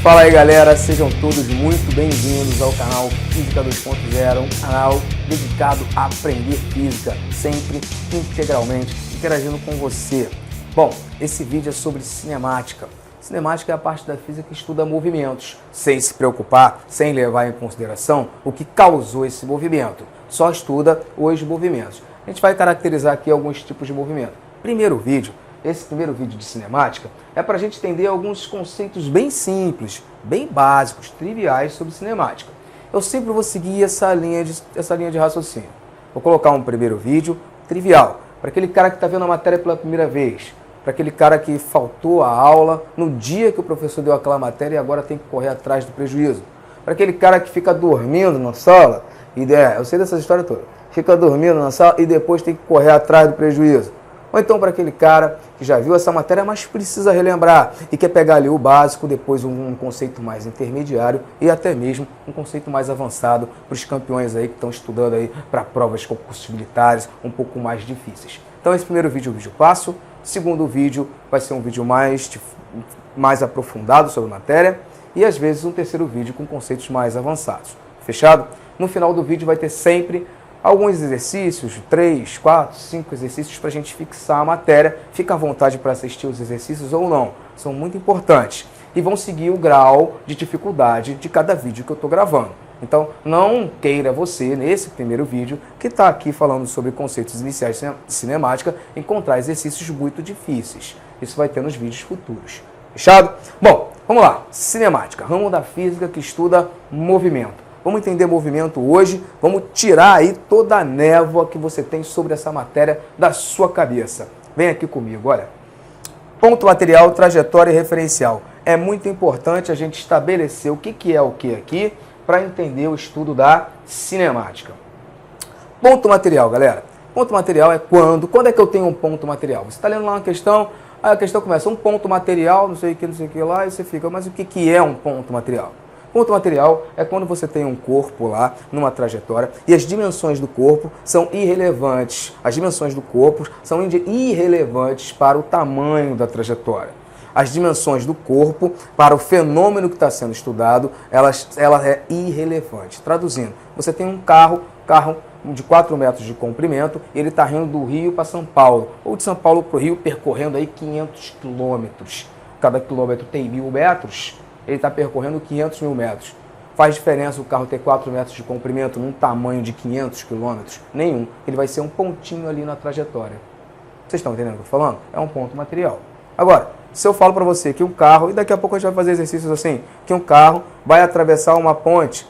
Fala aí galera, sejam todos muito bem-vindos ao canal Física 2.0, um canal dedicado a aprender física, sempre integralmente, interagindo com você. Bom, esse vídeo é sobre cinemática. Cinemática é a parte da física que estuda movimentos, sem se preocupar, sem levar em consideração o que causou esse movimento. Só estuda os movimentos. A gente vai caracterizar aqui alguns tipos de movimento. Esse primeiro vídeo de cinemática é para a gente entender alguns conceitos bem simples, bem básicos, triviais sobre cinemática. Eu sempre vou seguir essa linha de raciocínio. Vou colocar um primeiro vídeo trivial, para aquele cara que está vendo a matéria pela primeira vez, para aquele cara que faltou a aula no dia que o professor deu aquela matéria e agora tem que correr atrás do prejuízo. Para aquele cara que fica dormindo na sala, eu sei dessa história toda, fica dormindo na sala e depois tem que correr atrás do prejuízo. Ou então para aquele cara que já viu essa matéria, mas precisa relembrar e quer pegar ali o básico, depois um conceito mais intermediário e até mesmo um conceito mais avançado para os campeões aí que estão estudando aí para provas de concursos militares um pouco mais difíceis. Então esse primeiro vídeo é um vídeo fácil, segundo vídeo vai ser um vídeo mais aprofundado sobre a matéria e às vezes um terceiro vídeo com conceitos mais avançados. Fechado? No final do vídeo vai ter sempre alguns exercícios, 3, 4, 5 exercícios para a gente fixar a matéria. Fica à vontade para assistir os exercícios ou não, são muito importantes. E vão seguir o grau de dificuldade de cada vídeo que eu estou gravando. Então, não queira você, nesse primeiro vídeo, que está aqui falando sobre conceitos iniciais de cinemática, encontrar exercícios muito difíceis. Isso vai ter nos vídeos futuros. Fechado? Bom, vamos lá. Cinemática, ramo da física que estuda movimento. Vamos entender movimento hoje, vamos tirar aí toda a névoa que você tem sobre essa matéria da sua cabeça. Vem aqui comigo, olha. Ponto material, trajetória e referencial. É muito importante a gente estabelecer o que é o que aqui para entender o estudo da cinemática. Ponto material, galera. Ponto material é quando é que eu tenho um ponto material? Você está lendo lá uma questão, aí a questão começa, um ponto material, não sei o que lá, e você fica, mas o que é um ponto material? Ponto material é quando você tem um corpo lá, numa trajetória, e as dimensões do corpo são irrelevantes. As dimensões do corpo são irrelevantes para o tamanho da trajetória. As dimensões do corpo, para o fenômeno que está sendo estudado, ela é irrelevante. Traduzindo, você tem um carro de 4 metros de comprimento, e ele está indo do Rio para São Paulo, ou de São Paulo para o Rio, percorrendo aí 500 quilômetros. Cada quilômetro tem 1.000 metros, ele está percorrendo 500 mil metros. Faz diferença o carro ter 4 metros de comprimento num tamanho de 500 quilômetros? Nenhum. Ele vai ser um pontinho ali na trajetória. Vocês estão entendendo o que eu estou falando? É um ponto material. Agora, se eu falo para você que um carro, e daqui a pouco a gente vai fazer exercícios assim, que um carro vai atravessar uma ponte,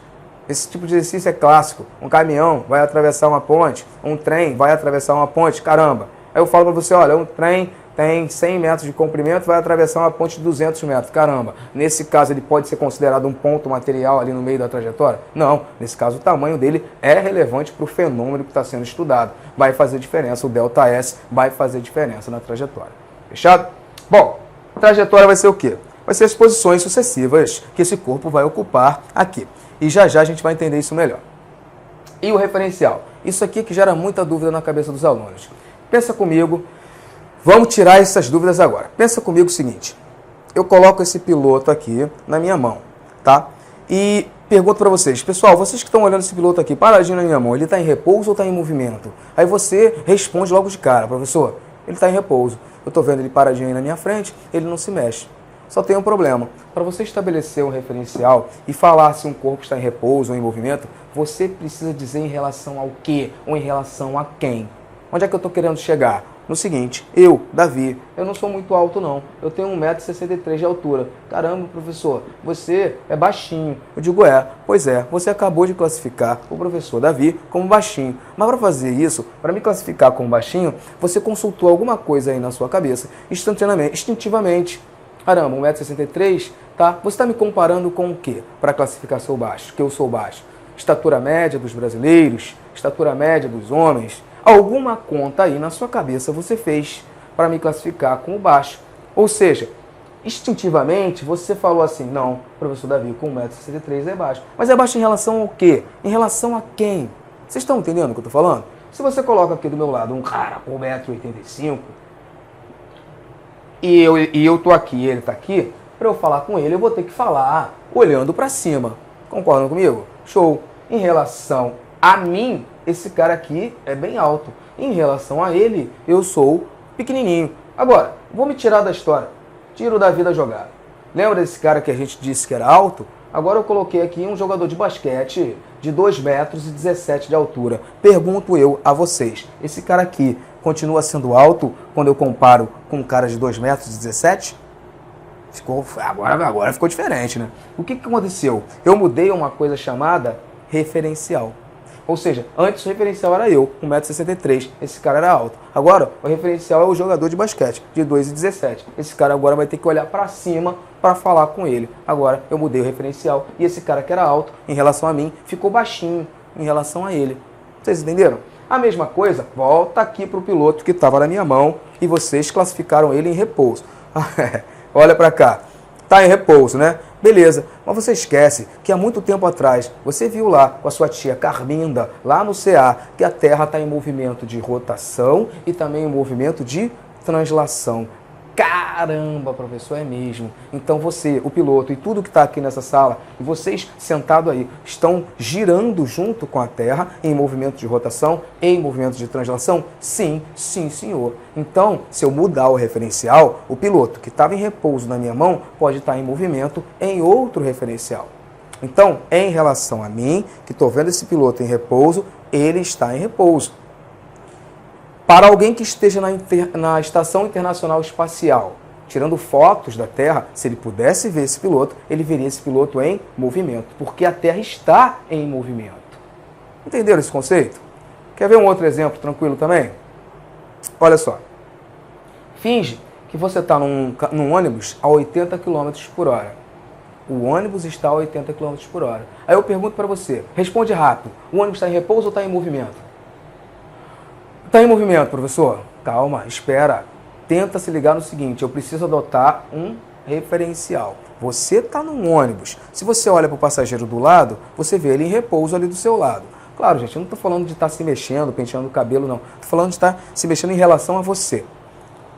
esse tipo de exercício é clássico. Um caminhão vai atravessar uma ponte, um trem vai atravessar uma ponte, caramba. Aí eu falo para você, olha, um trem tem 100 metros de comprimento, vai atravessar uma ponte de 200 metros. Caramba, nesse caso ele pode ser considerado um ponto material ali no meio da trajetória? Não, nesse caso o tamanho dele é relevante para o fenômeno que está sendo estudado. Vai fazer diferença, o ΔS vai fazer diferença na trajetória. Fechado? Bom, trajetória vai ser o quê? Vai ser as posições sucessivas que esse corpo vai ocupar aqui. E já já a gente vai entender isso melhor. E o referencial? Isso aqui que gera muita dúvida na cabeça dos alunos. Pensa comigo. Vamos tirar essas dúvidas agora. Pensa comigo o seguinte, eu coloco esse piloto aqui na minha mão, tá? E pergunto para vocês, pessoal, vocês que estão olhando esse piloto aqui, paradinho na minha mão, ele está em repouso ou está em movimento? Aí você responde logo de cara, professor, ele está em repouso. Eu estou vendo ele paradinho aí na minha frente, ele não se mexe. Só tem um problema. Para você estabelecer um referencial e falar se um corpo está em repouso ou em movimento, você precisa dizer em relação ao quê ou em relação a quem. Onde é que eu estou querendo chegar? No seguinte, eu, Davi, eu não sou muito alto não, eu tenho 1,63 m de altura. Caramba, professor, você é baixinho. Eu digo, pois é, você acabou de classificar o professor Davi como baixinho. Mas para fazer isso, para me classificar como baixinho, você consultou alguma coisa aí na sua cabeça, instintivamente. Caramba, 1,63 m, tá? Você está me comparando com o quê? Para classificar seu baixo, que eu sou baixo. Estatura média dos brasileiros, estatura média dos homens. Alguma conta aí na sua cabeça você fez para me classificar como baixo. Ou seja, instintivamente você falou assim, não, professor Davi, com 1,63 m é baixo. Mas é baixo em relação ao quê? Em relação a quem? Vocês estão entendendo o que eu estou falando? Se você coloca aqui do meu lado um cara com 1,85 m e eu tô aqui e ele está aqui, para eu falar com ele, eu vou ter que falar olhando para cima. Concordam comigo? Show! Em relação a mim, esse cara aqui é bem alto. Em relação a ele, eu sou pequenininho. Agora, vou me tirar da história. Tiro da vida jogada. Lembra desse cara que a gente disse que era alto? Agora eu coloquei aqui um jogador de basquete de 2,17 metros de altura. Pergunto eu a vocês, esse cara aqui continua sendo alto quando eu comparo com um cara de 2,17 metros? Agora ficou diferente, né? O que aconteceu? Eu mudei uma coisa chamada referencial. Ou seja, antes o referencial era eu, 1,63 m, esse cara era alto. Agora, o referencial é o jogador de basquete, de 2,17 m. Esse cara agora vai ter que olhar para cima para falar com ele. Agora, eu mudei o referencial e esse cara que era alto, em relação a mim, ficou baixinho em relação a ele. Vocês entenderam? A mesma coisa, volta aqui para o piloto que estava na minha mão e vocês classificaram ele em repouso. Olha para cá. Está em repouso, né? Beleza, mas você esquece que há muito tempo atrás você viu lá com a sua tia Carminda, lá no CA, que a Terra está em movimento de rotação e também em movimento de translação. Caramba, professor, é mesmo. Então você, o piloto e tudo que está aqui nessa sala, e vocês sentados aí, estão girando junto com a Terra em movimento de rotação, em movimento de translação? Sim, sim, senhor. Então, se eu mudar o referencial, o piloto que estava em repouso na minha mão pode estar em movimento em outro referencial. Então, em relação a mim, que estou vendo esse piloto em repouso, ele está em repouso. Para alguém que esteja na Estação Internacional Espacial, tirando fotos da Terra, se ele pudesse ver esse piloto, ele veria esse piloto em movimento, porque a Terra está em movimento. Entenderam esse conceito? Quer ver um outro exemplo tranquilo também? Olha só. Finge que você está num ônibus a 80 km por hora. O ônibus está a 80 km por hora. Aí eu pergunto para você, responde rápido, o ônibus está em repouso ou está em movimento? Está em movimento, professor? Calma, espera. Tenta se ligar no seguinte, eu preciso adotar um referencial. Você está num ônibus. Se você olha para o passageiro do lado, você vê ele em repouso ali do seu lado. Claro, gente, eu não estou falando de estar se mexendo, penteando o cabelo, não. Estou falando de estar se mexendo em relação a você.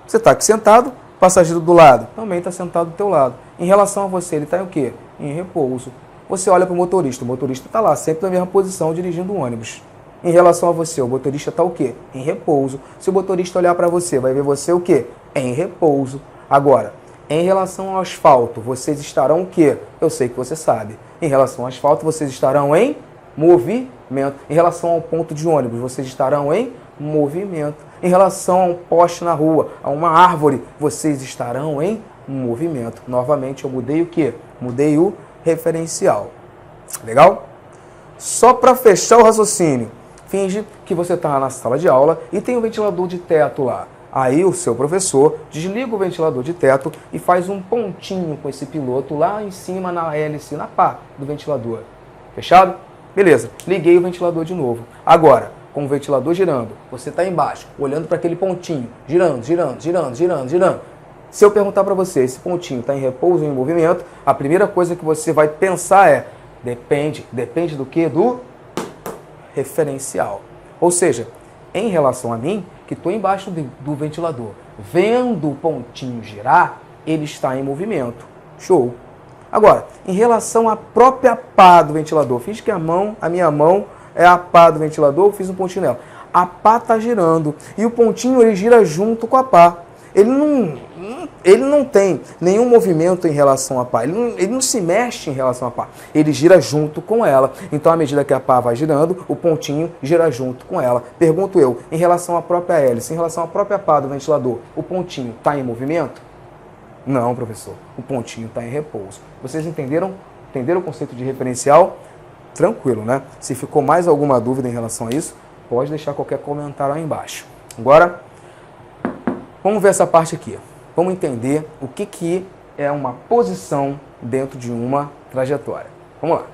Você está aqui sentado, passageiro do lado também está sentado do teu lado. Em relação a você, ele está em o quê? Em repouso. Você olha para o motorista está lá, sempre na mesma posição, dirigindo o ônibus. Em relação a você, o motorista está o quê? Em repouso. Se o motorista olhar para você, vai ver você o quê? Em repouso. Agora, em relação ao asfalto, vocês estarão o quê? Eu sei que você sabe. Em relação ao asfalto, vocês estarão em movimento. Em relação ao ponto de ônibus, vocês estarão em movimento. Em relação a um poste na rua, a uma árvore, vocês estarão em movimento. Novamente, eu mudei o quê? Mudei o referencial. Legal? Só para fechar o raciocínio. Finge que você está na sala de aula e tem um ventilador de teto lá. Aí o seu professor desliga o ventilador de teto e faz um pontinho com esse piloto lá em cima na hélice, na pá do ventilador. Fechado? Beleza, liguei o ventilador de novo. Agora, com o ventilador girando, você está embaixo, olhando para aquele pontinho, girando, girando, girando, girando, girando. Se eu perguntar para você, esse pontinho está em repouso ou em movimento, a primeira coisa que você vai pensar é, depende do quê? Do referencial. Ou seja, em relação a mim, que estou embaixo do ventilador, vendo o pontinho girar, ele está em movimento. Show! Agora, em relação à própria pá do ventilador, fiz que a minha mão é a pá do ventilador, fiz um pontinho nela. A pá está girando e o pontinho ele gira junto com a pá. Ele não tem nenhum movimento em relação à pá, ele não se mexe em relação à pá, ele gira junto com ela. Então, à medida que a pá vai girando, o pontinho gira junto com ela. Pergunto eu, em relação à própria hélice, em relação à própria pá do ventilador, o pontinho está em movimento? Não, professor, o pontinho está em repouso. Vocês entenderam? Entenderam o conceito de referencial? Tranquilo, né? Se ficou mais alguma dúvida em relação a isso, pode deixar qualquer comentário aí embaixo. Agora, vamos ver essa parte aqui. Vamos entender o que é uma posição dentro de uma trajetória. Vamos lá.